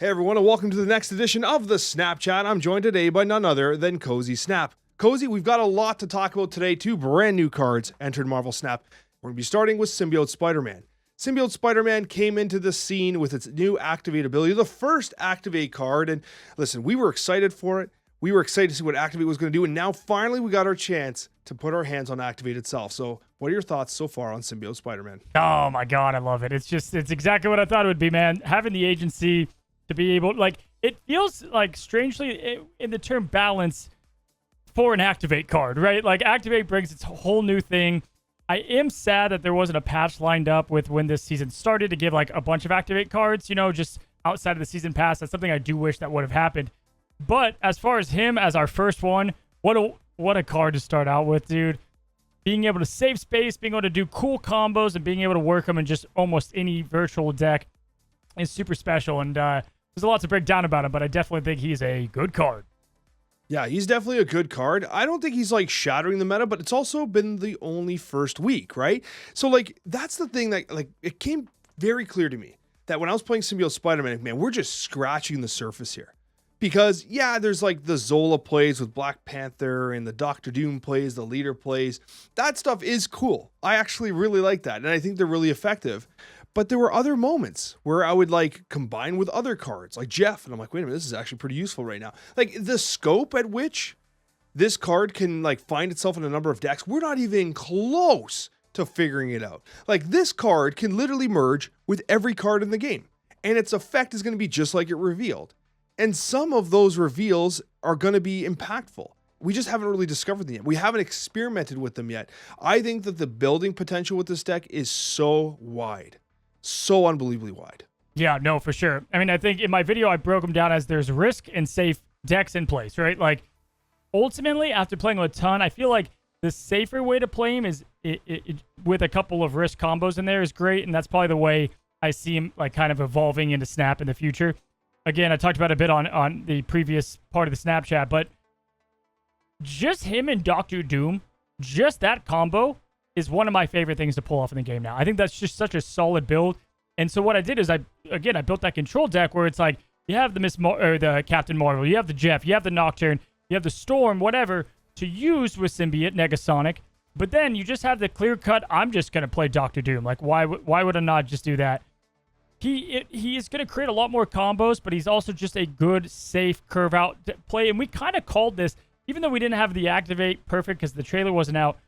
Hey everyone, and welcome to the next edition of the Snapchat. I'm joined today by none other than Cozy Snap. Cozy, we've got a lot to talk about today. 2 brand new cards entered Marvel Snap. We're going to be starting with Symbiote Spider-Man. Symbiote Spider-Man came into the scene with its new Activate ability, the first Activate card. And listen, we were excited for it. We were excited to see what Activate was going to do. And now finally we got our chance to put our hands on Activate itself. So what are your thoughts so far on Symbiote Spider-Man? Oh my God, I love it. It's exactly what I thought it would be, man. Having the agency to be able, it feels like strangely in the term balance for an Activate card, right? Like Activate brings its whole new thing. I am sad that there wasn't a patch lined up with when this season started to give like a bunch of Activate cards, just outside of the season pass. That's something I do wish that would have happened. But as far as him as our first one, what a card to start out with, dude. Being able to save space, being able to do cool combos, and being able to work them in just almost any virtual deck is super special. And there's a lot to break down about him, but I definitely think he's a good card. Yeah, he's definitely a good card. I don't think he's like shattering the meta, but it's also been the only first week, right? So that's the thing that it came very clear to me that when I was playing Symbiote Spider-Man, man, we're just scratching the surface here. Because yeah, there's like the Zola plays with Black Panther and the Doctor Doom plays, the Leader plays. That stuff is cool. I actually really like that. And I think they're really effective. But there were other moments where I would combine with other cards like Jeff. And I'm like, wait a minute, this is actually pretty useful right now. Like the scope at which this card can find itself in a number of decks, we're not even close to figuring it out. Like this card can literally merge with every card in the game. And its effect is going to be just like it revealed. And some of those reveals are going to be impactful. We just haven't really discovered them yet. We haven't experimented with them yet. I think that the building potential with this deck is so wide. So unbelievably wide. Yeah, no, for sure. I mean, I think in my video, I broke them down as there's risk and safe decks in place, right? Like, ultimately, after playing a ton, I feel like the safer way to play him is with a couple of risk combos in there is great, and that's probably the way I see him kind of evolving into Snap in the future. Again, I talked about it a bit on the previous part of the Snapchat, but just him and Doctor Doom, just that combo is one of my favorite things to pull off in the game now. I think that's just such a solid build. And so what I did is I built that control deck where it's like you have the Captain Marvel, you have the Jeff, you have the Nocturne, you have the Storm, whatever, to use with Symbiote, Negasonic. But then you just have the clear cut, I'm just going to play Doctor Doom. Like, why would I not just do that? He is going to create a lot more combos, but he's also just a good, safe, curve-out play. And we kind of called this, even though we didn't have the Activate perfect because the trailer wasn't out,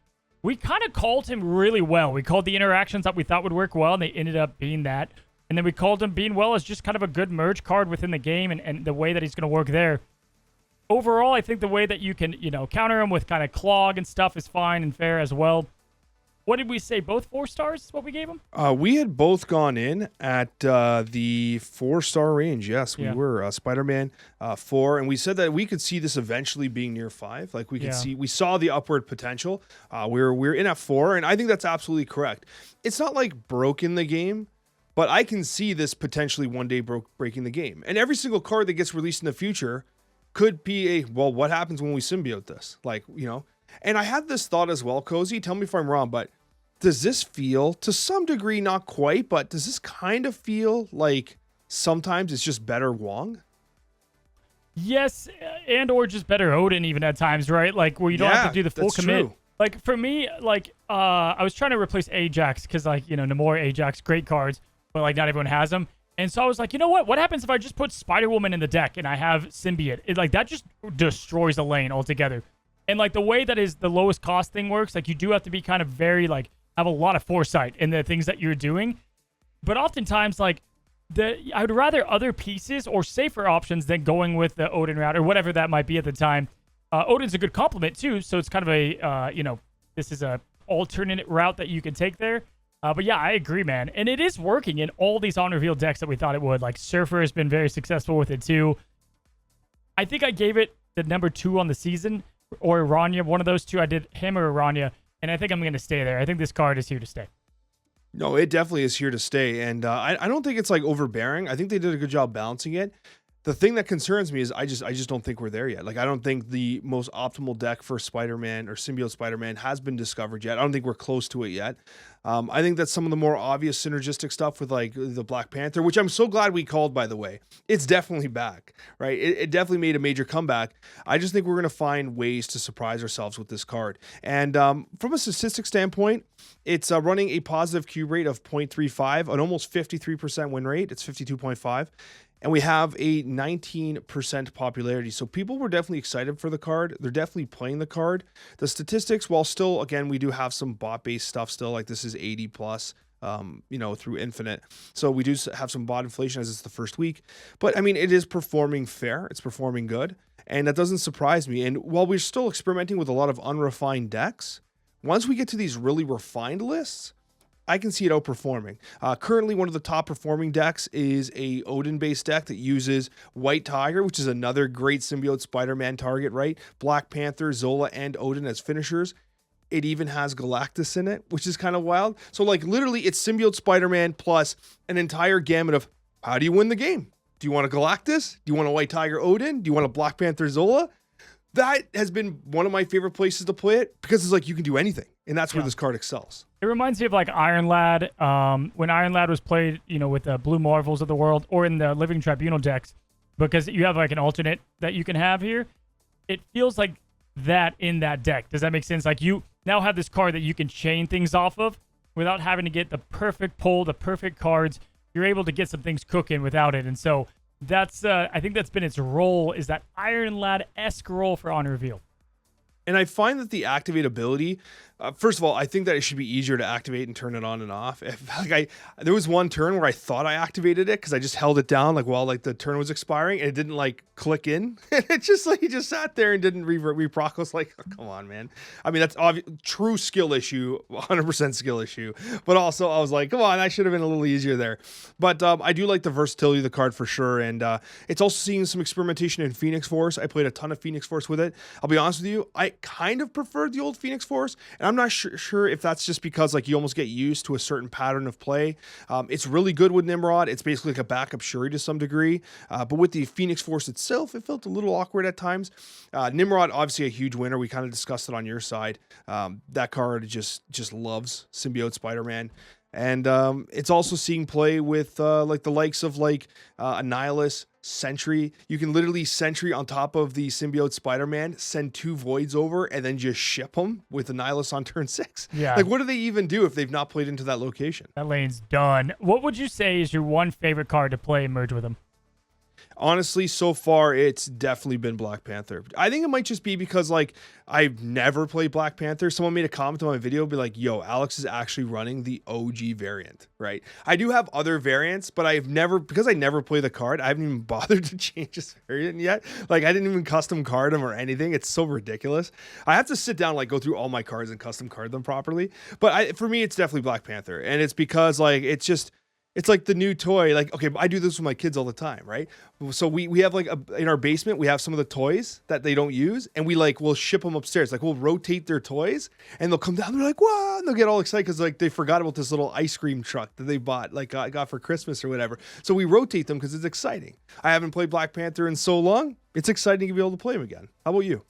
we kind of called him really well. We called the interactions that we thought would work well, and they ended up being that. And then we called him being well as just kind of a good merge card within the game and the way that he's going to work there. Overall, I think the way that you can, counter him with kind of clog and stuff is fine and fair as well. What did we say? Both 4 stars is what we gave him? We had both gone in at the 4-star range. Yes, we were. Spider-Man 4. And we said that we could see this eventually being near 5. Like we saw the upward potential. We're in at 4. And I think that's absolutely correct. It's not like broken the game, but I can see this potentially one day breaking the game. And every single card that gets released in the future could be what happens when we symbiote this? And I had this thought as well, Cozy. Tell me if I'm wrong, but does this feel, to some degree, not quite, but does this kind of feel like sometimes it's just better Wong? Yes, and or just better Odin even at times, right? Like where you don't have to do the full commit. True. Like for me, I was trying to replace Ajax because Namor, Ajax, great cards, but not everyone has them. And so I was like, you know what? What happens if I just put Spider-Woman in the deck and I have Symbiote? That just destroys the lane altogether. And the way that is the lowest cost thing works, you do have to be kind of very have a lot of foresight in the things that you're doing. But oftentimes I would rather other pieces or safer options than going with the Odin route or whatever that might be at the time. Odin's a good complement too, so it's kind of a this is a alternate route that you can take there. But yeah, I agree, man. And it is working in all these on-reveal decks that we thought it would. Surfer has been very successful with it too. I think I gave it the number 2 on the season, or Aranya, one of those two. I did him or Aranya, and I think I'm going to stay there. I think this card is here to stay. No, it definitely is here to stay, and I don't think it's overbearing. I think they did a good job balancing it. The thing that concerns me is I just don't think we're there yet. I don't think the most optimal deck for Spider-Man or Symbiote Spider-Man has been discovered yet. I don't think we're close to it yet. I think that's some of the more obvious synergistic stuff with like the Black Panther, which I'm so glad we called, by the way. It's definitely back, right? It definitely made a major comeback. I just think we're going to find ways to surprise ourselves with this card. And from a statistic standpoint, it's running a positive cube rate of 0.35, an almost 53% win rate. It's 52.5. And we have a 19% popularity. So people were definitely excited for the card. They're definitely playing the card. The statistics, while still, again, we do have some bot-based stuff still, like this is 80 plus, through infinite. So we do have some bot inflation as it's the first week. But I mean, it is performing fair. It's performing good. And that doesn't surprise me. And while we're still experimenting with a lot of unrefined decks, once we get to these really refined lists, I can see it outperforming. Currently, one of the top performing decks is a Odin-based deck that uses White Tiger, which is another great Symbiote Spider-Man target, right? Black Panther, Zola, and Odin as finishers. It even has Galactus in it, which is kind of wild. So, like, literally, it's Symbiote Spider-Man plus an entire gamut of how do you win the game? Do you want a Galactus? Do you want a White Tiger Odin? Do you want a Black Panther Zola? That has been one of my favorite places to play it because it's like you can do anything. And that's where this card excels. It reminds me of like Iron Lad, when Iron Lad was played, with the Blue Marvels of the world or in the Living Tribunal decks, because you have like an alternate that you can have here. It feels like that in that deck. Does that make sense? Like you now have this card that you can chain things off of without having to get the perfect pull, the perfect cards. You're able to get some things cooking without it. And so that's, I think that's been its role, is that Iron Lad-esque role for On Reveal. And I find that the activate ability, first of all, I think that it should be easier to activate and turn it on and off. There was one turn where I thought I activated it because I just held it down like while like the turn was expiring and it didn't like click in. It just like he just sat there and didn't reproc. I was like, oh, come on, man. I mean, that's true skill issue, 100% skill issue. But also I was like, come on, I should have been a little easier there. But I do like the versatility of the card for sure. And it's also seeing some experimentation in Phoenix Force. I played a ton of Phoenix Force with it. I'll be honest with you, I kind of preferred the old Phoenix Force, and I'm not sure if that's just because like you almost get used to a certain pattern of play. It's really good with Nimrod. It's basically like a backup Shuri to some degree, but with the Phoenix Force itself, it felt a little awkward at times. Nimrod, obviously a huge winner. We kind of discussed it on your side. That card just loves Symbiote Spider-Man. And it's also seeing play with like the likes of like Annihilus, Sentry. You can literally Sentry on top of the Symbiote Spider-Man, send 2 Voids over, and then just ship them with Annihilus on turn 6. Yeah. Like, what do they even do if they've not played into that location? That lane's done. What would you say is your one favorite card to play and merge with them? Honestly, so far, it's definitely been Black Panther. I think it might just be because, like, I've never played Black Panther. Someone made a comment on my video, be like, yo, Alex is actually running the OG variant, right? I do have other variants, but because I never play the card, I haven't even bothered to change this variant yet. Like, I didn't even custom card them or anything. It's so ridiculous. I have to sit down, like, go through all my cards and custom card them properly. But for me, it's definitely Black Panther. And it's because, like, it's like the new toy. Like, okay, I do this with my kids all the time, right? So we have like in our basement, we have some of the toys that they don't use, and we'll ship them upstairs. Like we'll rotate their toys, and they'll come down. They're like, "Whoa!" And they'll get all excited because like they forgot about this little ice cream truck that they bought, like got for Christmas or whatever. So we rotate them because it's exciting. I haven't played Black Panther in so long. It's exciting to be able to play them again. How about you?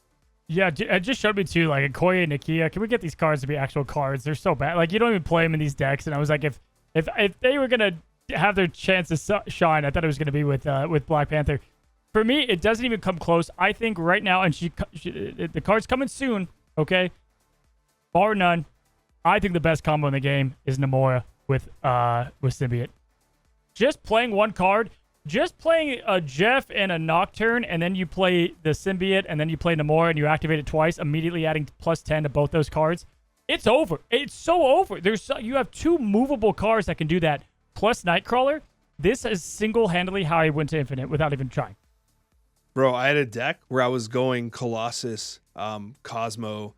Yeah, it just showed me too, like Coccia and Nakia. Can we get these cards to be actual cards? They're so bad. Like you don't even play them in these decks. And I was like, if they were gonna have their chance to shine, I thought it was going to be with Black Panther. For me, it doesn't even come close. I think right now, and the card's coming soon, okay? Bar none. I think the best combo in the game is Namora with Symbiote. Just playing one card, just playing a Jeff and a Nocturne, and then you play the Symbiote, and then you play Namora, and you activate it twice, immediately adding +10 to both those cards. It's over. It's so over. You have 2 movable cards that can do that. Plus Nightcrawler, this is single-handedly how I went to Infinite without even trying. Bro, I had a deck where I was going Colossus, Cosmo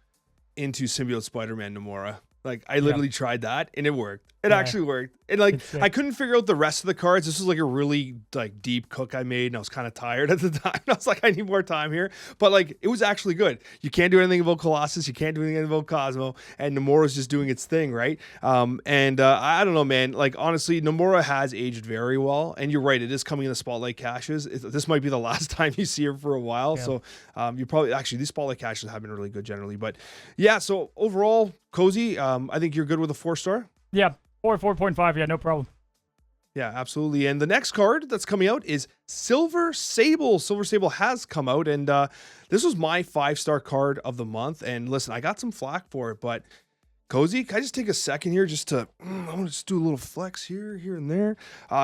into Symbiote Spider-Man Namora. Like, I literally tried that, and it worked. It actually worked. And, like, I couldn't figure out the rest of the cards. This was, like, a really, like, deep cook I made, and I was kind of tired at the time. I was like, I need more time here. But, like, it was actually good. You can't do anything about Colossus. You can't do anything about Cosmo. And Namora's just doing its thing, right? I don't know, man. Like, honestly, Namora has aged very well. And you're right. It is coming in the Spotlight caches. This might be the last time you see her for a while. Yeah. So, you probably... Actually, these Spotlight caches have been really good generally. But, yeah, so overall, Cozy, I think you're good with a 4-star. Yeah, 4.5. Yeah, no problem. Yeah, absolutely. And the next card that's coming out is Silver Sable. Silver Sable has come out, and this was my 5-star card of the month. And listen, I got some flack for it, but Cozy, can I just take a second here just to, I'm going to just do a little flex here and there.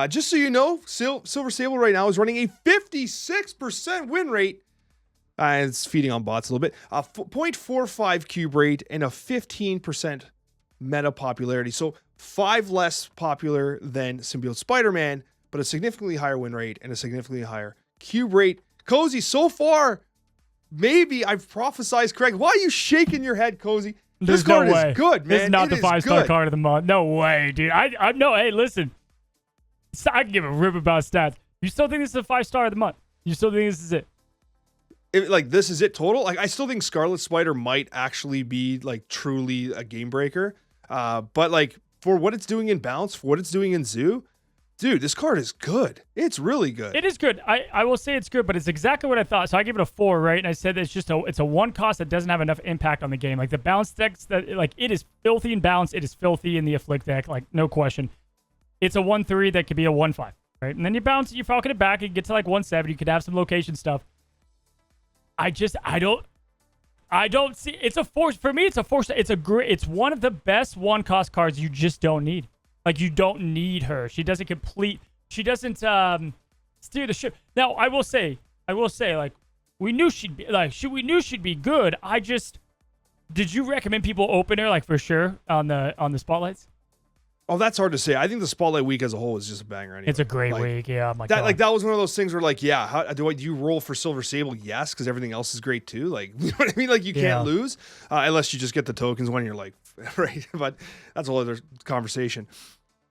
Just so you know, Silver Sable right now is running a 56% win rate. It's feeding on bots a little bit. 0.45 cube rate and a 15% meta popularity. So 5 less popular than Symbiote Spider-Man, but a significantly higher win rate and a significantly higher cube rate. Cozy, so far, maybe I've prophesized correct. Why are you shaking your head, Cozy? This card is good, man. This is not the 5-star good. card of the month. No way, dude. I no. Hey, listen. I can give a rip about stats. You still think this is a 5-star of the month? You still think this is it? Like, this is it total? Like, I still think Scarlet Spider might actually be, like, truly a game breaker. But, like, for what it's doing in Bounce, for what it's doing in Zoo, dude, this card is good. It's really good. It is good. I will say it's good, but it's exactly what I thought. So I give it a 4, right? And I said that it's a 1 cost that doesn't have enough impact on the game. Like, the Bounce decks, it is filthy in Bounce. It is filthy in the Afflict deck, like, no question. It's a 1-3 that could be a 1-5, right? And then you bounce it, you falcon it back, and get to, like, 1-7. You could have some location stuff. I don't see. It's a force for me. It's a force. It's one of the best 1-cost cards you just don't need. Like, you don't need her. She doesn't steer the ship. Now, I will say, like, we knew she'd be good. Did you recommend people open her, like, for sure on the spotlights? Oh, that's hard to say. I think the Spotlight week as a whole is just a banger anyway. It's a great week, yeah. Oh my God. That was one of those things where, like, yeah, how do you roll for Silver Sable? Yes, because everything else is great too. Like, you know what I mean? Like, you can't lose unless you just get the tokens when you're like, right? But that's a whole other conversation.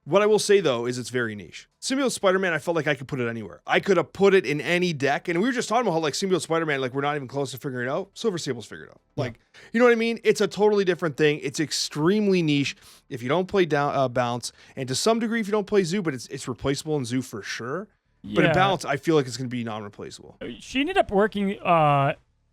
What I will say, though, is it's very niche. Symbiote Spider-Man, I felt like I could put it anywhere. I could have put it in any deck. And we were just talking about how, like, Symbiote Spider-Man, like, we're not even close to figuring it out. Silver Sable's figured out. Like, you know what I mean? It's a totally different thing. It's extremely niche if you don't play Bounce. And to some degree, if you don't play Zoo, but it's replaceable in Zoo for sure. Yeah. But in Bounce, I feel like it's going to be non-replaceable. She ended up working...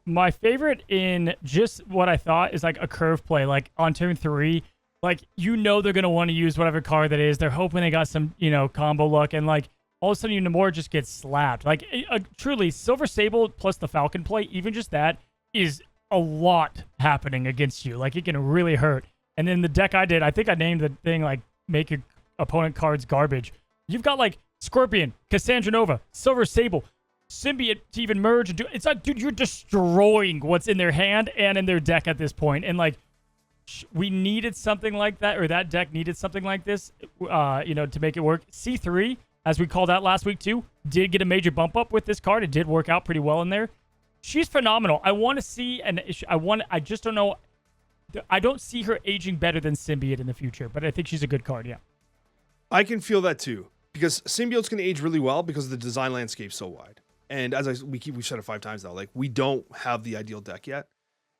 my favorite in just what I thought is, like, a curve play. Like, on turn 3... Like, you know they're going to want to use whatever card that is. They're hoping they got some, combo luck. And, like, all of a sudden, Namor just gets slapped. Like, truly, Silver Sable plus the Falcon play, even just that, is a lot happening against you. Like, it can really hurt. And then the deck I did, I think I named the thing, like, make your opponent cards garbage. You've got, like, Scorpion, Cassandra Nova, Silver Sable, Symbiote to even merge. And it's like, dude, you're destroying what's in their hand and in their deck at this point. And, like, we needed something like that, or that deck needed something like this, to make it work. C3, as we called out last week too, did get a major bump up with this card. It did work out pretty well in there. She's phenomenal. I want to see, I just don't know. I don't see her aging better than Symbiote in the future, but I think she's a good card, yeah. I can feel that too, because Symbiote's going to age really well because the design landscape's so wide. And as we've said it 5 times now, like, we don't have the ideal deck yet.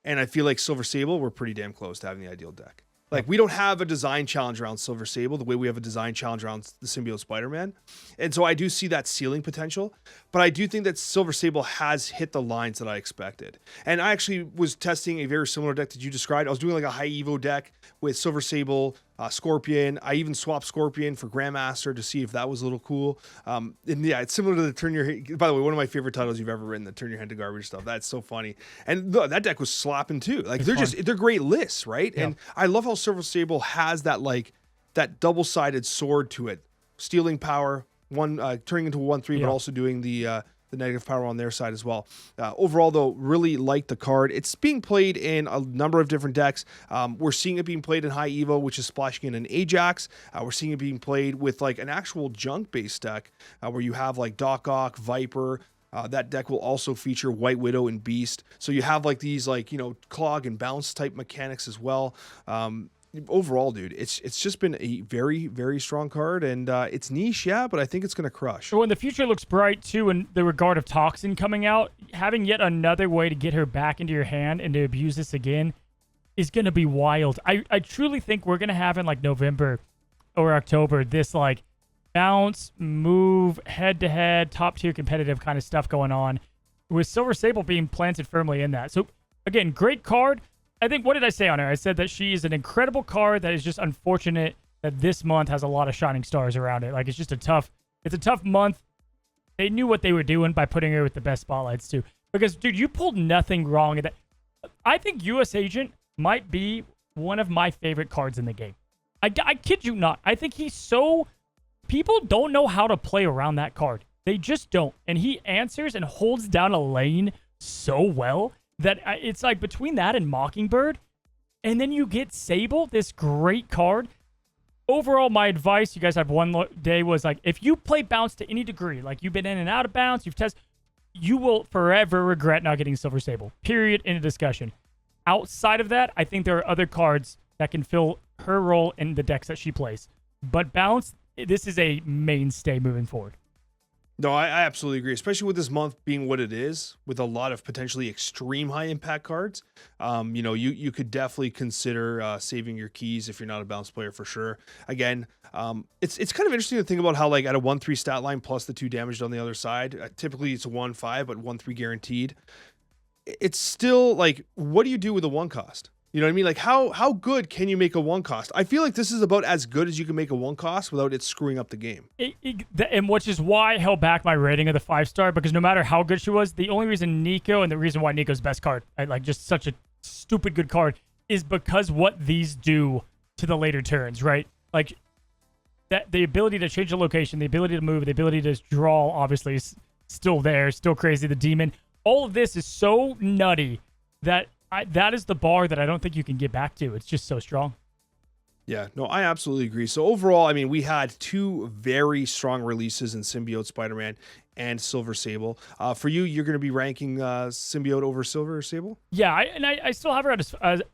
And I feel like Silver Sable, we're pretty damn close to having the ideal deck. Like, we don't have a design challenge around Silver Sable the way we have a design challenge around the Symbiote Spider-Man. And so I do see that ceiling potential, but I do think that Silver Sable has hit the lines that I expected. And I actually was testing a very similar deck that you described. I was doing like a high Evo deck with Silver Sable, Scorpion. I even swapped Scorpion for Grandmaster to see if that was a little cool. And yeah, it's similar to the Turn Your Head. By the way, one of my favorite titles you've ever written, the Turn Your Head to Garbage stuff. That's so funny. And that deck was slapping too. Like, they're great lists, right? Yeah. And I love how Silver Sable has that, like, that double-sided sword to it. Stealing power, turning into a 1/3, but also doing the negative power on their side as well. Overall, though, really like the card. It's being played in a number of different decks. We're seeing it being played in High Evo, which is splashing in an Ajax. We're seeing it being played with, like, an actual junk-based deck where you have, like, Doc Ock, Viper. That deck will also feature White Widow and Beast. So you have, like, these, like, clog and bounce type mechanics as well. Overall, dude, it's just been a very, very strong card, and it's niche, yeah, but I think it's going to crush. Well, and the future looks bright, too, in the regard of Toxin coming out. Having yet another way to get her back into your hand and to abuse this again is going to be wild. I truly think we're going to have in, like, November or October this, like, bounce, move, head-to-head, top-tier competitive kind of stuff going on, with Silver Sable being planted firmly in that. So, again, great card. I think, what did I say on her? I said that she is an incredible card that is just unfortunate that this month has a lot of shining stars around it. Like it's a tough month. They knew what they were doing by putting her with the best spotlights too. Because dude, you pulled nothing wrong in that. I think U.S. Agent might be one of my favorite cards in the game. I kid you not. I think he's so... People don't know how to play around that card. They just don't. And he answers and holds down a lane so well that it's like between that and Mockingbird, and then you get Sable, this great card. Overall, my advice, you guys have one day, was like, if you play bounce to any degree, like you've been in and out of bounce, you've tested, you will forever regret not getting Silver Sable. Period. In a discussion. Outside of that, I think there are other cards that can fill her role in the decks that she plays. But bounce, this is a mainstay moving forward. No, I absolutely agree, especially with this month being what it is, with a lot of potentially extreme high impact cards. You could definitely consider saving your keys if you're not a bounce player for sure. Again, it's kind of interesting to think about how, like, at a 1-3 stat line plus the 2 damage on the other side, typically it's a 1-5, but 1-3 guaranteed. It's still like, what do you do with a 1 cost? You know what I mean? Like, how good can you make a 1 cost? I feel like this is about as good as you can make a 1 cost without it screwing up the game. And which is why I held back my rating of the 5-star, because no matter how good she was, the only reason Nico, and the reason why Nico's best card, like just such a stupid good card, is because what these do to the later turns, right? Like, that the ability to change the location, the ability to move, the ability to draw, obviously, is still there, still crazy. The demon, all of this is so nutty that that is the bar that I don't think you can get back to. It's just so strong. Yeah, no, I absolutely agree. So overall, I mean, we had 2 very strong releases in Symbiote Spider-Man and Silver Sable. For you, you're going to be ranking Symbiote over Silver Sable? Yeah, I still have her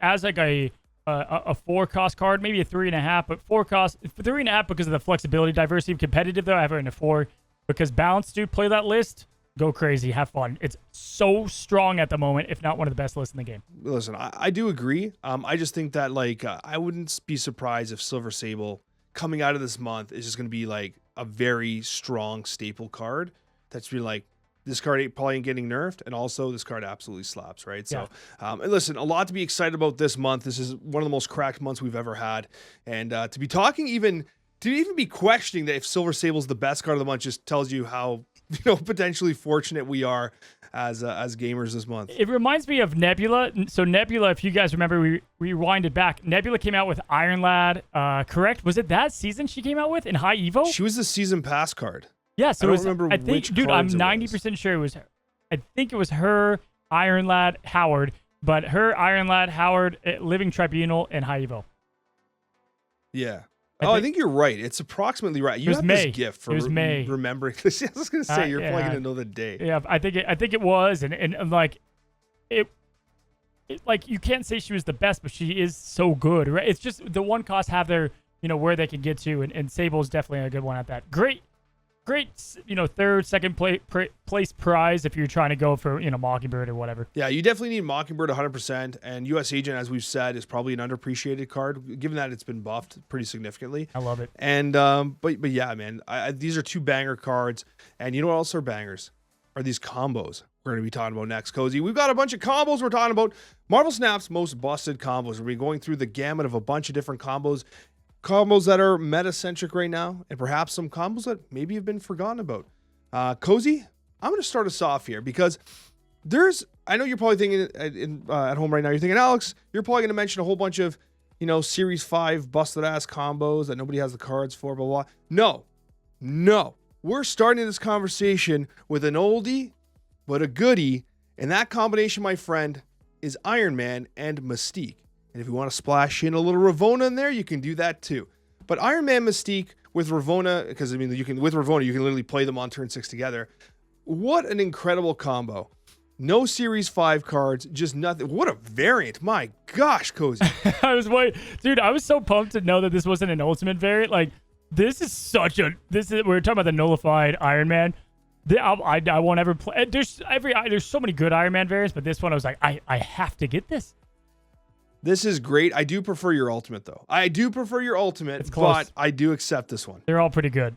as like a 4-cost card, maybe a 3.5, but 3.5 because of the flexibility, diversity, competitive though. I have her in a 4 because balance, dude. Play that list. Go crazy, have fun. It's so strong at the moment, if not one of the best lists in the game. Listen, I do agree. I just think that, like, I wouldn't be surprised if Silver Sable coming out of this month is just going to be like a very strong staple card. That's really like, this card probably ain't getting nerfed, and also this card absolutely slaps, right? So, and listen, a lot to be excited about this month. This is one of the most cracked months we've ever had, and to be talking to even be questioning that if Silver Sable's the best card of the month just tells you how, potentially fortunate we are as gamers this month. It reminds me of Nebula. So Nebula, if you guys remember, we rewinded back. Nebula came out with Iron Lad, correct? Was it that season she came out with in High Evo? She was the season pass card. Yeah, so I don't remember I think, which dude, I'm cards it 90% sure it was her. I think it was her, Iron Lad, Howard, but her, Iron Lad, Howard, Living Tribunal, and High Evo. Yeah. I think you're right. It's approximately right. You have May. this gift for May. remembering this. I was going to say, you're probably going to know the date. Yeah, I think it was, and like, it like, you can't say she was the best, but she is so good, right? It's just the 1 cost have their, where they can get to, and Sable is definitely a good one at that. Great, 3rd, 2nd place prize if you're trying to go for, Mockingbird or whatever. Yeah, you definitely need Mockingbird 100%, and U.S. Agent, as we've said, is probably an underappreciated card, given that it's been buffed pretty significantly. I love it. And but yeah, man, these are 2 banger cards, and you know what else are bangers? Are these combos we're going to be talking about next, Cozy. We've got a bunch of combos we're talking about. Marvel Snap's most busted combos. We're going through the gamut of a bunch of different combos that are meta-centric right now, and perhaps some combos that maybe have been forgotten about. Cozy, I'm going to start us off here because I know you're probably thinking at home right now, you're thinking, Alex, you're probably going to mention a whole bunch of, Series 5 busted-ass combos that nobody has the cards for, blah, blah. No. We're starting this conversation with an oldie, but a goodie, and that combination, my friend, is Iron Man and Mystique. And if you want to splash in a little Ravonna in there, you can do that too. But Iron Man, Mystique with Ravonna, because with Ravonna, you can literally play them on turn 6 together. What an incredible combo. No Series 5 cards, just nothing. What a variant. My gosh, Cozy. I was so pumped to know that this wasn't an ultimate variant. Like, we're talking about the nullified Iron Man. I won't ever play. There's so many good Iron Man variants, but this one I was like, I have to get this. This is great. I do prefer your ultimate, though. But I do accept this one. They're all pretty good.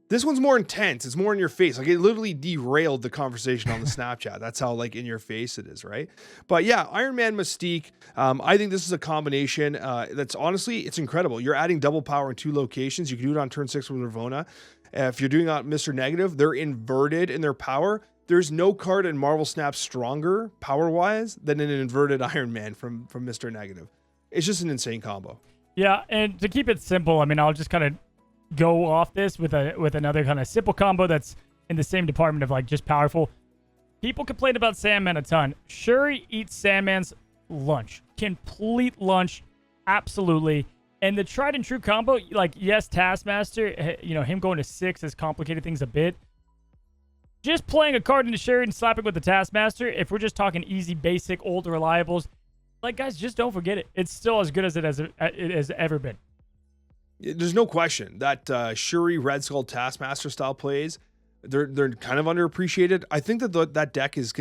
This one's more intense. It's more in your face. Like it literally derailed the conversation on the Snapchat. That's how like in your face it is, right? But yeah, Iron Man Mystique. I think this is a combination that's honestly, it's incredible. You're adding double power in 2 locations. You can do it on turn 6 with Ravonna. If you're doing on Mr. Negative, they're inverted in their power. There's no card in Marvel Snap stronger power-wise than an inverted Iron Man from Mr. Negative. It's just an insane combo. Yeah, and to keep it simple, I mean, I'll just kind of go off this with another kind of simple combo that's in the same department of like just powerful. People complain about Sandman a ton. Shuri eats Sandman's lunch. Complete lunch. Absolutely. And the tried and true combo, like, yes, Taskmaster, you know, him going to 6 has complicated things a bit. Just playing a card into Shuri and slapping with the Taskmaster, if we're just talking easy, basic, old reliables, like, guys, just don't forget it. It's still as good as it has ever been. There's no question that Shuri, Red Skull, Taskmaster style plays, they're kind of underappreciated. I think that that deck is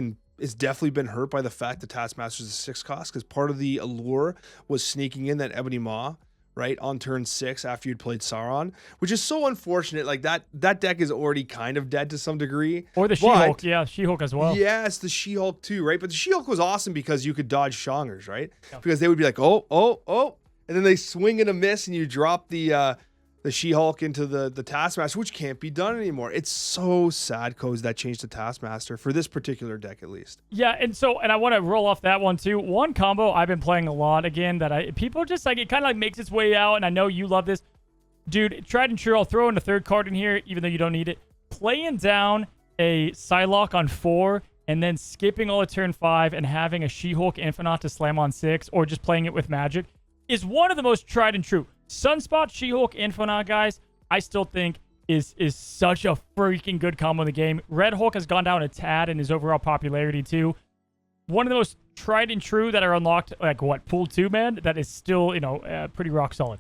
definitely been hurt by the fact that Taskmaster's a 6 cost, because part of the allure was sneaking in that Ebony Maw, right, on turn 6 after you'd played Sauron, which is so unfortunate. Like that deck is already kind of dead to some degree. Or the She-Hulk, yeah, She-Hulk as well. Yes, the She-Hulk too, right? But the She-Hulk was awesome because you could dodge Shongers, right? Yeah. Because they would be like, oh, and then they swing and a miss, and you drop the She-Hulk into the Taskmaster, which can't be done anymore. It's so sad, Coz, that changed the Taskmaster for this particular deck, at least. Yeah, and I want to roll off that one too. One combo I've been playing a lot again that people just like, it kind of like makes its way out, and I know you love this. Dude, tried and true, I'll throw in a third card in here, even though you don't need it. Playing down a Psylocke on 4, and then skipping all of turn 5 and having a She-Hulk Infinite to slam on 6, or just playing it with Magic, is one of the most tried and true. Sunspot, She-Hulk, Infinite, guys, I still think is such a freaking good combo in the game. Red Hulk has gone down a tad in his overall popularity too. One of the most tried and true that are unlocked, like what, pool 2, man, that is still, pretty rock solid.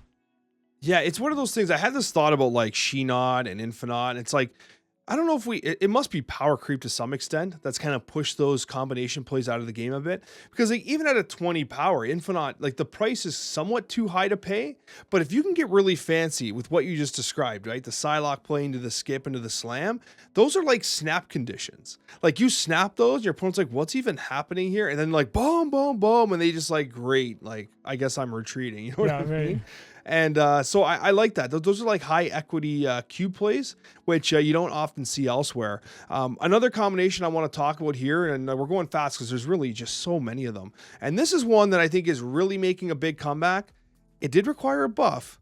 Yeah, it's one of those things. I had this thought about like She-Nod and Infinite, and it's like, I don't know if it must be power creep to some extent. That's kind of pushed those combination plays out of the game a bit, because like even at a 20 power Infinite, like the price is somewhat too high to pay. But if you can get really fancy with what you just described, right? The Psylocke playing to the skip into the slam, those are like snap conditions. Like you snap those, your opponent's like, what's even happening here? And then like boom, boom, boom. And they just like, great. Like, I guess I'm retreating. You know what I mean? And so I like that. Those are like high equity cube plays, which you don't often see elsewhere. Another combination I want to talk about here, and we're going fast because there's really just so many of them. And this is one that I think is really making a big comeback. It did require a buff,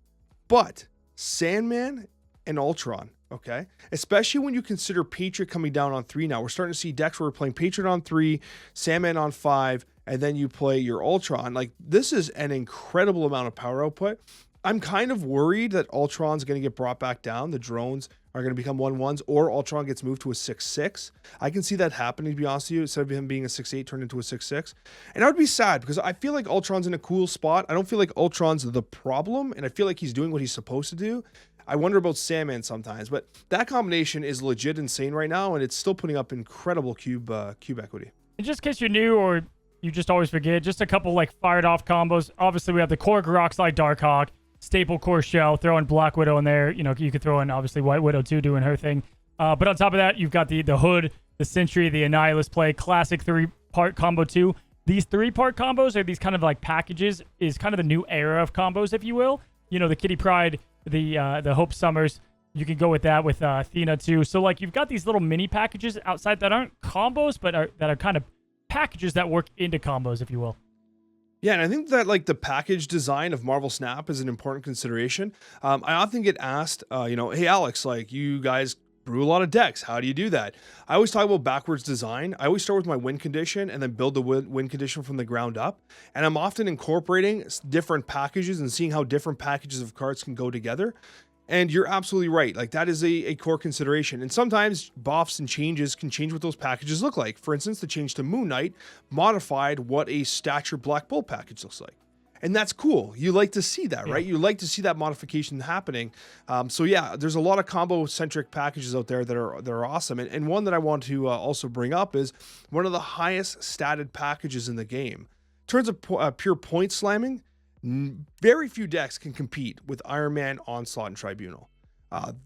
but Sandman and Ultron, okay? Especially when you consider Patriot coming down on 3 now. We're starting to see decks where we're playing Patriot on 3, Sandman on 5, and then you play your Ultron. Like, this is an incredible amount of power output. I'm kind of worried that Ultron's going to get brought back down. The drones are going to become 1/1s, or Ultron gets moved to a 6/6. I can see that happening, to be honest with you, instead of him being a 6/8 turned into a 6/6. And I would be sad because I feel like Ultron's in a cool spot. I don't feel like Ultron's the problem, and I feel like he's doing what he's supposed to do. I wonder about Sandman sometimes, but that combination is legit insane right now, and it's still putting up incredible cube equity. And just in case you're new or you just always forget, just a couple like fired off combos. Obviously, we have the Korg Rockslide Darkhawk, Staple Core Shell, throw in Black Widow in there. You could throw in obviously White Widow too, doing her thing. But on top of that, you've got the Hood, the Sentry, the Annihilus play, classic 3-part combo too. These 3-part combos are these kind of like packages, is kind of the new era of combos, if you will. The Kitty Pryde, the Hope Summers. You can go with that with Athena too. So like you've got these little mini packages outside that aren't combos, but that are kind of packages that work into combos, if you will. Yeah, and I think that like the package design of Marvel Snap is an important consideration. I often get asked, hey Alex, like you guys brew a lot of decks. How do you do that? I always talk about backwards design. I always start with my win condition and then build the win condition from the ground up. And I'm often incorporating different packages and seeing how different packages of cards can go together. And you're absolutely right. Like that is a core consideration. And sometimes buffs and changes can change what those packages look like. For instance, the change to Moon Knight modified what a Stature Black Bull package looks like. And that's cool. You like to see that, right? You like to see that modification happening. So yeah, there's a lot of combo-centric packages out there that are awesome. And one that I want to also bring up is one of the highest statted packages in the game. In terms of pure point slamming, very few decks can compete with Iron Man, Onslaught, and Tribunal.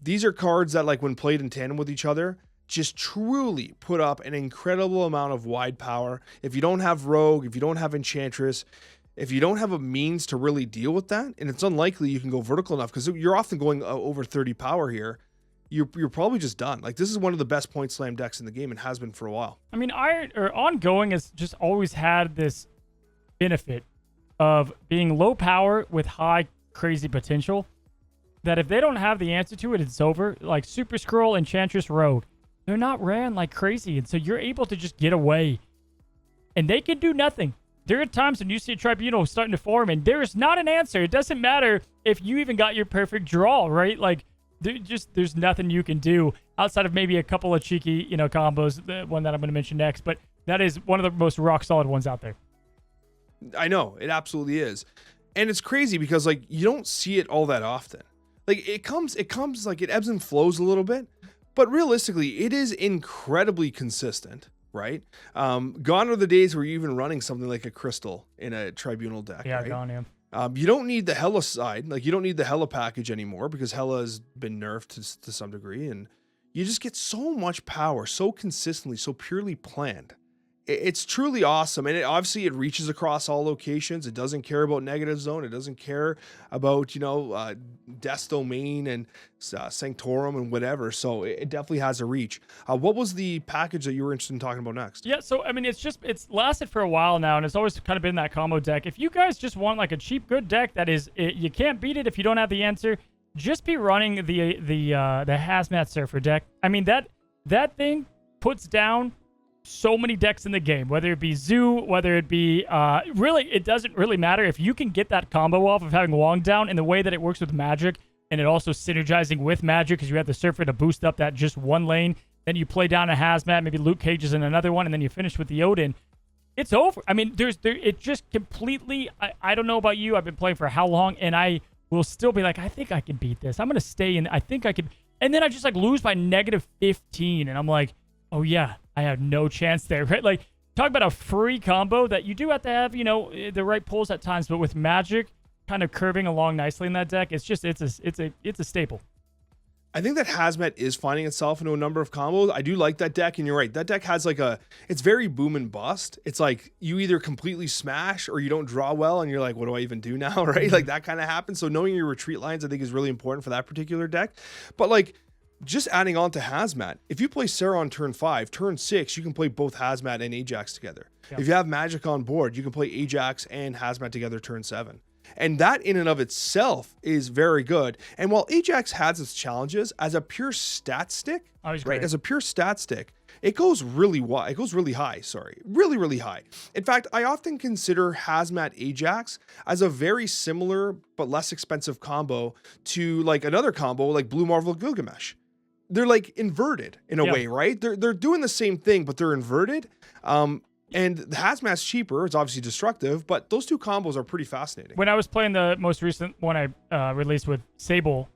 These are cards that, like, when played in tandem with each other, just truly put up an incredible amount of wide power. If you don't have Rogue, if you don't have Enchantress, if you don't have a means to really deal with that, and it's unlikely you can go vertical enough because you're often going over 30 power here, you're probably just done. Like, this is one of the best point slam decks in the game and has been for a while. I mean, Ongoing has just always had this benefit of being low power with high crazy potential, that if they don't have the answer to it, it's over. Like Super Scroll, Enchantress, Rogue, they're not ran like crazy, and so you're able to just get away, and they can do nothing. There are times when you see a Tribunal starting to form, and there's not an answer. It doesn't matter if you even got your perfect draw, right? Like, there's nothing you can do outside of maybe a couple of cheeky, combos, the one that I'm going to mention next, but that is one of the most rock-solid ones out there. I know, it absolutely is. And it's crazy because, like, you don't see it all that often. Like, it comes like, it ebbs and flows a little bit, but realistically, it is incredibly consistent, right? Gone are the days where you're even running something like a Crystal in a Tribunal deck, Yeah, right? gone, yeah. You don't need the Hela side. Like, you don't need the Hela package anymore because Hela has been nerfed to some degree, and you just get so much power, so consistently, so purely planned. It's truly awesome, and obviously it reaches across all locations. It doesn't care about negative zone. It doesn't care about Death's Domain and Sanctorum and whatever. So it definitely has a reach. What was the package that you were interested in talking about next? Yeah, so I mean, it's lasted for a while now, and it's always kind of been that combo deck. If you guys just want like a cheap, good deck that is, you can't beat it if you don't have the answer, just be running the Hazmat Surfer deck. I mean, that thing puts down so many decks in the game, whether it be Zoo, whether it be really, it doesn't really matter if you can get that combo off of having Wong down, and the way that it works with Magic, and it also synergizing with Magic because you have the Surfer to boost up that just one lane, then you play down a Hazmat, maybe Luke Cage's in another one, and then you finish with the Odin. It's over. I mean, it just completely, I don't know about you, I've been playing for how long, and I will still be like, I think I can beat this. I'm going to stay in, I think I can, and then I just like lose by -15, and I'm like, oh yeah, I have no chance there, right? Like, talk about a free combo that you do have to have, the right pulls at times, but with Magic kind of curving along nicely in that deck, it's a staple. I think that Hazmat is finding itself into a number of combos. I do like that deck, and you're right. That deck has it's very boom and bust. It's like you either completely smash or you don't draw well, and you're like, what do I even do now, right? Like, that kind of happens. So knowing your retreat lines, I think, is really important for that particular deck. But like, just adding on to Hazmat, if you play Sarah on turn 5, turn 6, you can play both Hazmat and Ajax together. Yep. If you have Magic on board, you can play Ajax and Hazmat together turn 7. And that in and of itself is very good. And while Ajax has its challenges, as a pure stat stick, right? As a pure stat stick, it goes really wide. It goes really high, really, really high. In fact, I often consider Hazmat Ajax as a very similar but less expensive combo to like another combo like Blue Marvel Gilgamesh. They're like inverted in a way, right? They're doing the same thing, but they're inverted. And the Hazmat's cheaper. It's obviously destructive, but those two combos are pretty fascinating. When I was playing the most recent one I released with Sable,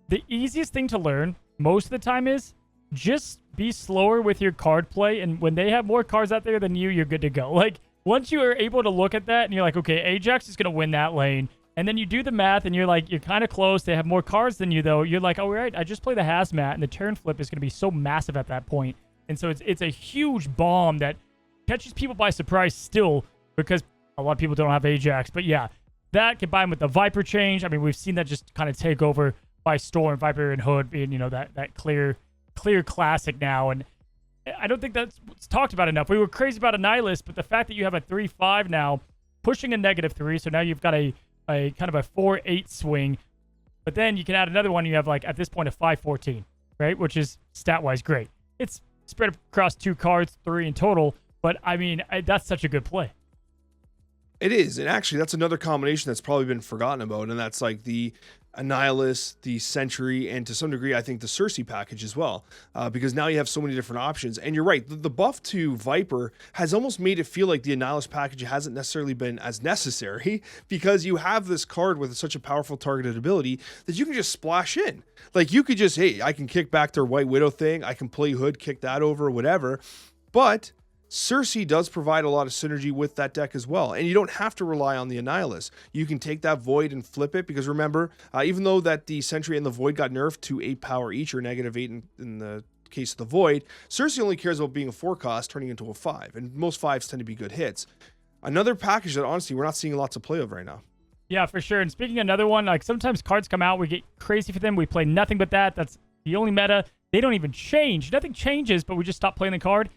the easiest thing to learn most of the time is just be slower with your card play. And when they have more cards out there than you're good to go. Like, once you are able to look at that and you're like, okay, Ajax is going to win that lane. And then you do the math, and you're like, you're kind of close. They have more cards than you, though. You're like, all right, I just play the Hazmat, and the turn flip is going to be so massive at that point. And so it's a huge bomb that catches people by surprise still, because a lot of people don't have Ajax. But yeah, that combined with the Viper change, I mean, we've seen that just kind of take over by storm. Viper and Hood being, that clear classic now. And I don't think that's talked about enough. We were crazy about Annihilus, but the fact that you have a 3-5 now, pushing a -3, so now you've got a kind of a 4-8 swing, but then you can add another one. You have, like, at this point, a 5-14, right? Which is stat-wise great. It's spread across 2 cards, 3 in total, but I mean, that's such a good play. It is, and actually, that's another combination that's probably been forgotten about, and that's like the Annihilus, the Sentry, and to some degree, I think the Cersei package as well, because now you have so many different options. And you're right, the buff to Viper has almost made it feel like the Annihilus package hasn't necessarily been as necessary, because you have this card with such a powerful targeted ability that you can just splash in. Like, you could just, hey, I can kick back their White Widow thing, I can play Hood, kick that over, whatever. But Cersei does provide a lot of synergy with that deck as well. And you don't have to rely on the Annihilus. You can take that Void and flip it, because remember, even though that the Sentry and the Void got nerfed to 8 power each, or -8 in the case of the Void, Cersei only cares about being a 4 cost, turning into a 5. And most 5s tend to be good hits. Another package that honestly we're not seeing lots of play of right now. Yeah, for sure. And speaking of another one, like sometimes cards come out, we get crazy for them. We play nothing but that. That's the only meta. They don't even change. Nothing changes, but we just stop playing the card.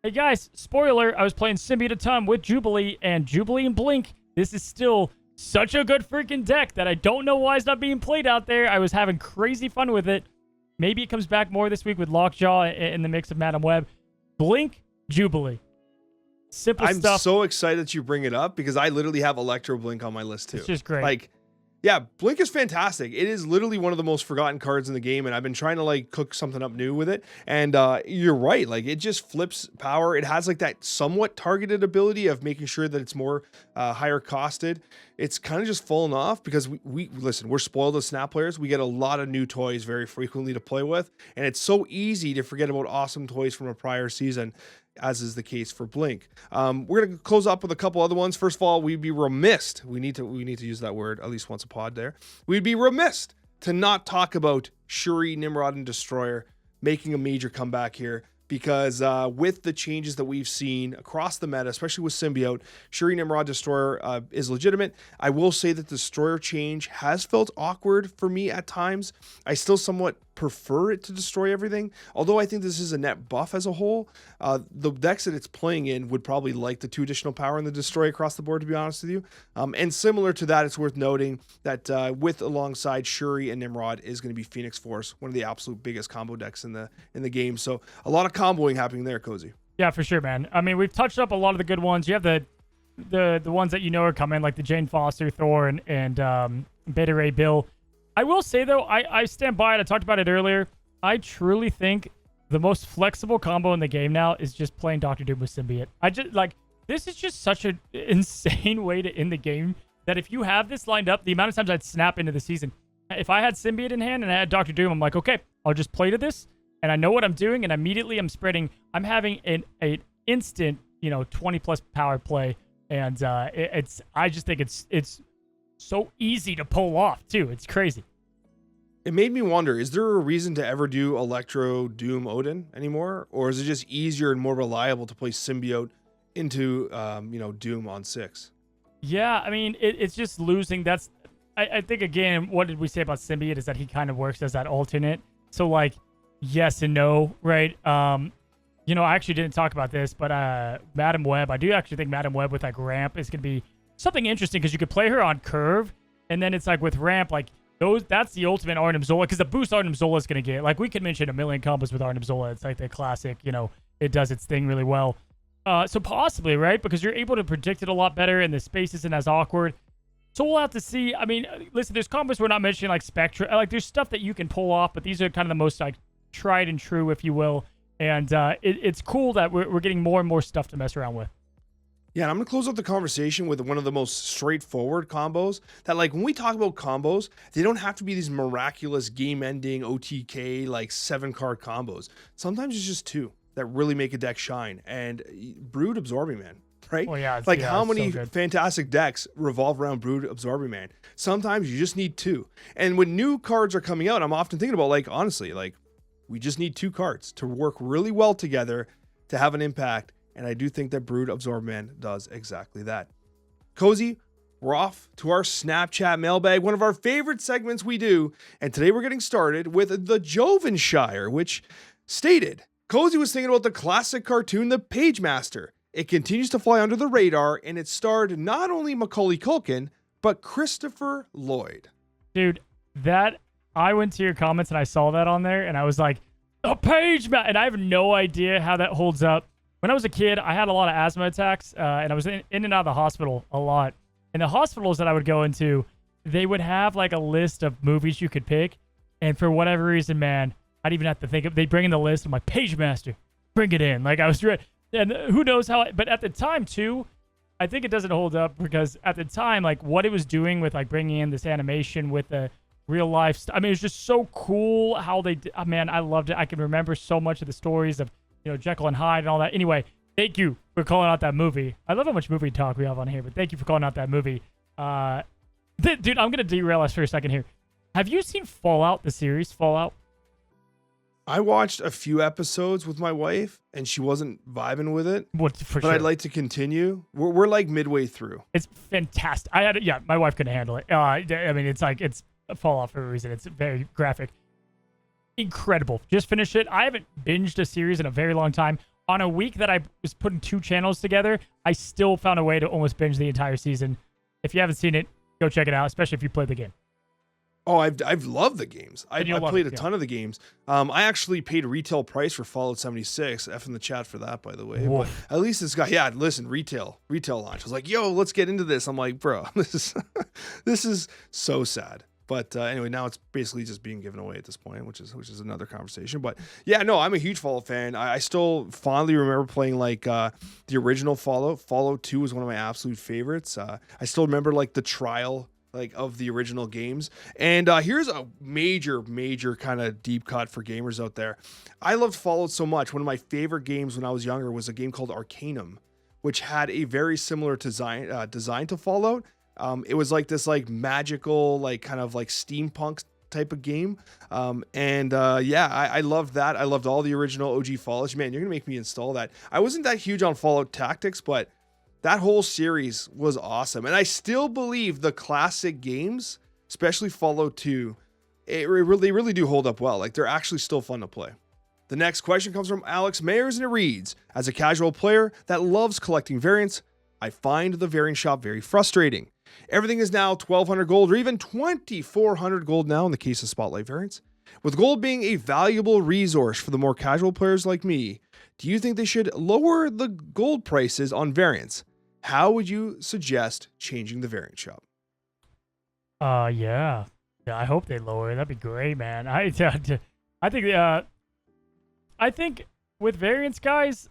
Hey guys, spoiler, I was playing Symbiote a ton with Jubilee, and Jubilee and Blink, this is still such a good freaking deck that I don't know why it's not being played out there. I was having crazy fun with it. Maybe it comes back more this week with Lockjaw in the mix of Madam Web. Blink, Jubilee. Simple stuff. I'm so excited that you bring it up, because I literally have Electro Blink on my list too. It's just great. Like, yeah, Blink is fantastic. It is literally one of the most forgotten cards in the game, and I've been trying to like cook something up new with it. And you're right, like it just flips power. It has like that somewhat targeted ability of making sure that it's more higher costed. It's kind of just fallen off because we listen, we're spoiled as Snap players. We get a lot of new toys very frequently to play with, and it's so easy to forget about awesome toys from a prior season, as is the case for Blink. We're gonna close up with a couple other ones. First of all, we'd be remiss. We need to use that word at least once a pod there. We'd be remiss to not talk about Shuri, Nimrod, and Destroyer making a major comeback here, because with the changes that we've seen across the meta, especially with Symbiote, Shuri, Nimrod, Destroyer is legitimate. I will say that the Destroyer change has felt awkward for me at times. I still somewhat prefer it to destroy everything, although I think this is a net buff as a whole. The decks that it's playing in would probably like the 2 additional power in the Destroy across the board, to be honest with you. And similar to that, it's worth noting that with alongside Shuri and Nimrod is going to be Phoenix Force, one of the absolute biggest combo decks in the game. So a lot of comboing happening there, Cozy. Yeah, for sure, man. I mean, we've touched up a lot of the good ones. You have the ones that you know are coming, like the Jane Foster, Thor, and Beta Ray Bill. I will say, though, I stand by it. I talked about it earlier. I truly think the most flexible combo in the game now is just playing Doctor Doom with Symbiote. I just, like, this is just such an insane way to end the game that if you have this lined up, the amount of times I'd snap into the season. If I had Symbiote in hand and I had Doctor Doom, I'm like, okay, I'll just play to this, and I know what I'm doing, and immediately I'm spreading. I'm having an instant, 20-plus power play, and I just think it's so easy to pull off, too. It's crazy. It made me wonder, is there a reason to ever do Electro, Doom, Odin anymore? Or is it just easier and more reliable to play Symbiote into, Doom on 6? Yeah, I mean, it's just losing. I think, again, what did we say about Symbiote is that he kind of works as that alternate. So, like, yes and no, right? I actually didn't talk about this, but Madam Web, I do actually think Madam Web with, like, ramp is going to be something interesting, because you could play her on curve, and then it's like with ramp, like that's the ultimate Arnim Zola, because the boost Arnim Zola is going to get, like we could mention a million combos with Arnim Zola. It's like the classic, it does its thing really well. So possibly, right? Because you're able to predict it a lot better, and the space isn't as awkward. So we'll have to see. I mean, listen, there's combos we're not mentioning, like Spectra. Like there's stuff that you can pull off, but these are kind of the most like tried and true, if you will. And it's cool that we're getting more and more stuff to mess around with. Yeah, and I'm going to close out the conversation with one of the most straightforward combos that, like, when we talk about combos, they don't have to be these miraculous game-ending OTK, like, 7-card combos. Sometimes it's just 2 that really make a deck shine. And Brood Absorbing Man, right? Oh, yeah. Like, how many fantastic decks revolve around Brood Absorbing Man? Sometimes you just need 2. And when new cards are coming out, I'm often thinking about, like, honestly, like, we just need 2 cards to work really well together to have an impact. And I do think that Brood Absorb Man does exactly that. Cozy, we're off to our Snapchat mailbag, one of our favorite segments we do. And today we're getting started with the Jovenshire, which stated, Cozy was thinking about the classic cartoon, The Page Master. It continues to fly under the radar, and it starred not only Macaulay Culkin, but Christopher Lloyd. Dude, I went to your comments and I saw that on there, and I was like, The Page Master! And I have no idea how that holds up. When I was a kid, I had a lot of asthma attacks, and I was in and out of the hospital a lot. And the hospitals that I would go into, they would have like a list of movies you could pick. And for whatever reason, man, I'd even have to think of, they'd bring in the list. I'm like, Page Master, bring it in. Like I was ready. And who knows how, but at the time too, I think it doesn't hold up, because at the time, like what it was doing with like bringing in this animation with the real life, I mean, it was just so cool how they did. Oh, man, I loved it. I can remember so much of the stories of, Jekyll and Hyde and all that. Anyway, Thank you for calling out that movie. I love how much movie talk we have on here, but thank you for calling out that movie. Dude, I'm gonna derail us for a second here. Have you seen Fallout, the series Fallout? I watched a few episodes with my wife, and she wasn't vibing with it. What for sure? I'd like to continue. We're like midway through. It's fantastic. My wife couldn't handle it. I mean, it's Fallout for a reason. It's very graphic. Incredible. Just finished it. I haven't binged a series in a very long time. On a week that I was putting 2 channels together, I still found a way to almost binge the entire season. If you haven't seen it, go check it out, especially if you played the game. Oh, I've loved the games. I played a ton yeah. of the games. I actually paid retail price for Fallout 76. F in the chat for that, by the way. Whoa. But at least it's got, yeah, listen, retail launch. I was like, yo, let's get into this. I'm like, bro, this is so sad. But anyway, now it's basically just being given away at this point, which is another conversation. But yeah, no, I'm a huge Fallout fan. I still fondly remember playing like the original Fallout. Fallout 2 was one of my absolute favorites. I still remember like the trial like of the original games. And here's a major kind of deep cut for gamers out there. I loved Fallout so much. One of my favorite games when I was younger was a game called Arcanum, which had a very similar design to Fallout. It was like this like magical, like kind of like steampunk type of game. I loved that. I loved all the original OG Fallout. Man, you're gonna make me install that. I wasn't that huge on Fallout Tactics, but that whole series was awesome. And I still believe the classic games, especially Fallout 2, they really do hold up well. Like they're actually still fun to play. The next question comes from Alex Mayers, and it reads, as a casual player that loves collecting variants, I find the variant shop very frustrating. Everything is now 1,200 gold or even 2,400 gold now in the case of Spotlight variants. With gold being a valuable resource for the more casual players like me, do you think they should lower the gold prices on variants? How would you suggest changing the variant shop? Yeah, I hope they lower it. That'd be great, man. I think with variants, guys,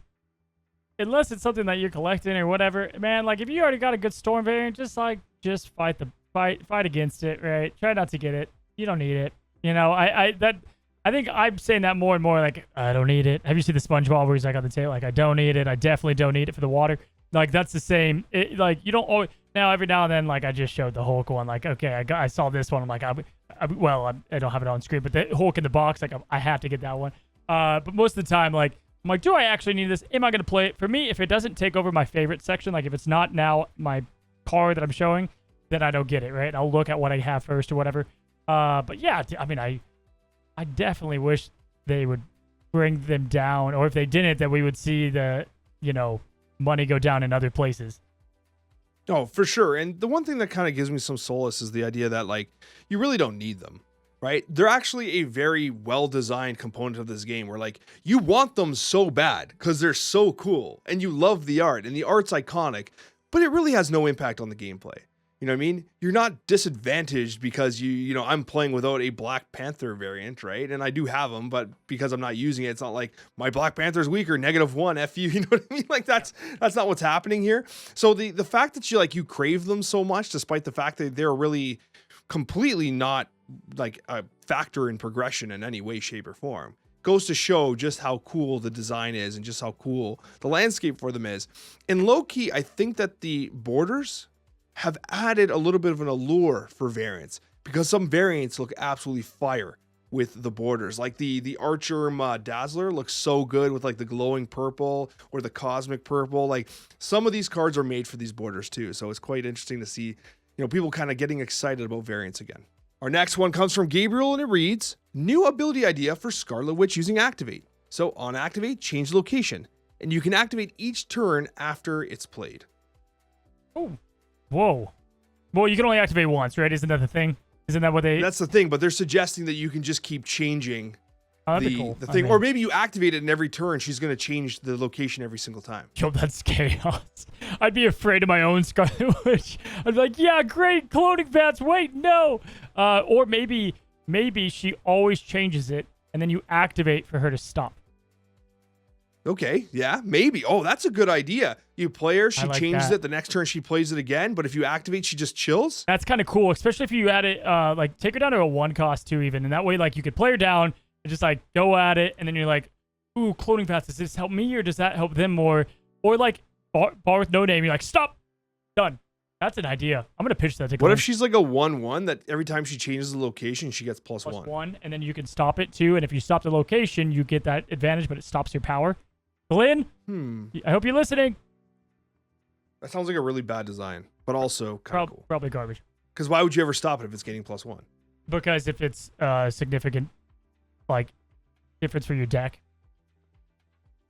unless it's something that you're collecting or whatever, man, like if you already got a good storm variant, just fight against it, right? Try not to get it. You don't need it. You know, I think I'm saying that more and more, like, I don't need it. Have you seen the SpongeBob where he's like on the tail, like, I don't need it. I definitely don't need it for the water. Like, that's the same. Like, you don't always, now every now and then, like, I just showed the Hulk one, like, okay, I saw this one. I'm like, I don't have it on screen, but the Hulk in the box, like, I have to get that one. But most of the time, like, I'm like, do I actually need this? Am I going to play it? For me, if it doesn't take over my favorite section, like if it's not now my card that I'm showing, then I don't get it, right? I'll look at what I have first or whatever. But yeah, I mean, I definitely wish they would bring them down, or if they didn't, that we would see the, money go down in other places. Oh, for sure. And the one thing that kind of gives me some solace is the idea that, like, you really don't need them, right? They're actually a very well-designed component of this game where, like, you want them so bad because they're so cool and you love the art and the art's iconic, but it really has no impact on the gameplay. You know what I mean? You're not disadvantaged because I'm playing without a Black Panther variant, right? And I do have them, but because I'm not using it, it's not like my Black Panther's weaker, -1, F you know what I mean? Like that's not what's happening here. So the fact that you crave them so much, despite the fact that they're really completely not like a factor in progression in any way, shape, or form, goes to show just how cool the design is and just how cool the landscape for them is. And low-key, I think that the borders have added a little bit of an allure for variants, because some variants look absolutely fire with the borders. Like the Archer Dazzler looks so good with like the glowing purple or the cosmic purple. Like some of these cards are made for these borders too. So it's quite interesting to see, people kind of getting excited about variants again. Our next one comes from Gabriel, and it reads, new ability idea for Scarlet Witch using Activate. So on Activate, change location, and you can activate each turn after it's played. Oh. Whoa. Well, you can only activate once, right? Isn't that the thing? Isn't that what they... That's the thing, but they're suggesting that you can just keep changing cool. the thing. Or maybe you activate it and every turn she's going to change the location every single time. Yo, that's chaos. I'd be afraid of my own Scarlet Witch. I'd be like, yeah, great, cloning bats, wait, no. Or maybe she always changes it, and then you activate for her to stop. Okay, yeah, maybe. Oh, that's a good idea. You play her, she changes it. The next turn, she plays it again. But if you activate, she just chills. That's kind of cool, especially if you add it, take her down to a 1 cost too, even. And that way, like, you could play her down and just, like, go at it. And then you're like, ooh, cloning paths, does this help me or does that help them more? Or like bar with no name. You're like, stop, done. That's an idea. I'm gonna pitch that to. What if she's like a 1/1 that every time she changes the location, she gets plus plus one? one, and then you can stop it too. And if you stop the location, you get that advantage, but it stops your power. Glenn, I hope you're listening. That sounds like a really bad design, but also kind of cool. Probably garbage. Because why would you ever stop it if it's getting plus one? Because if it's significant, like, difference for your deck.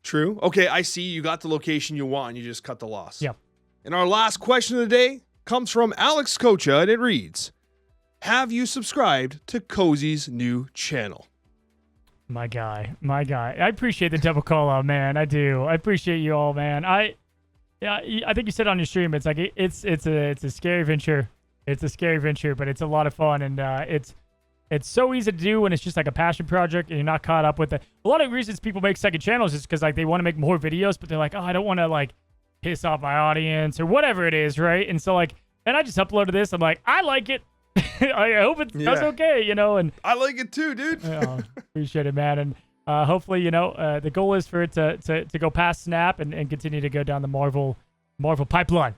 True. Okay, I see. You got the location you want, and you just cut the loss. Yep. And our last question of the day comes from Alex Coccia, and it reads, have you subscribed to Cozy's new channel? My guy. I appreciate the double call out, man. I do. I appreciate you all, man. I think you said on your stream, it's like it's a scary venture. It's a scary venture, but it's a lot of fun, and it's so easy to do when it's just like a passion project and you're not caught up with it. A lot of reasons people make second channels is because like they want to make more videos, but they're like, oh, I don't want to like piss off my audience or whatever it is, right? And so like, and I just uploaded this. I'm like, I like it. I hope that's okay, you know. And I like it too, dude. Appreciate it, man. And hopefully, you know, the goal is for it to go past Snap and continue to go down the Marvel pipeline.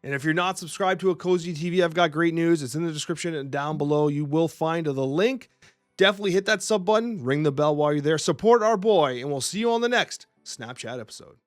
And if you're not subscribed to a Cozy TV, I've got great news. It's in the description and down below. You will find the link. Definitely hit that sub button, ring the bell while you're there. Support our boy, and we'll see you on the next Snapchat episode.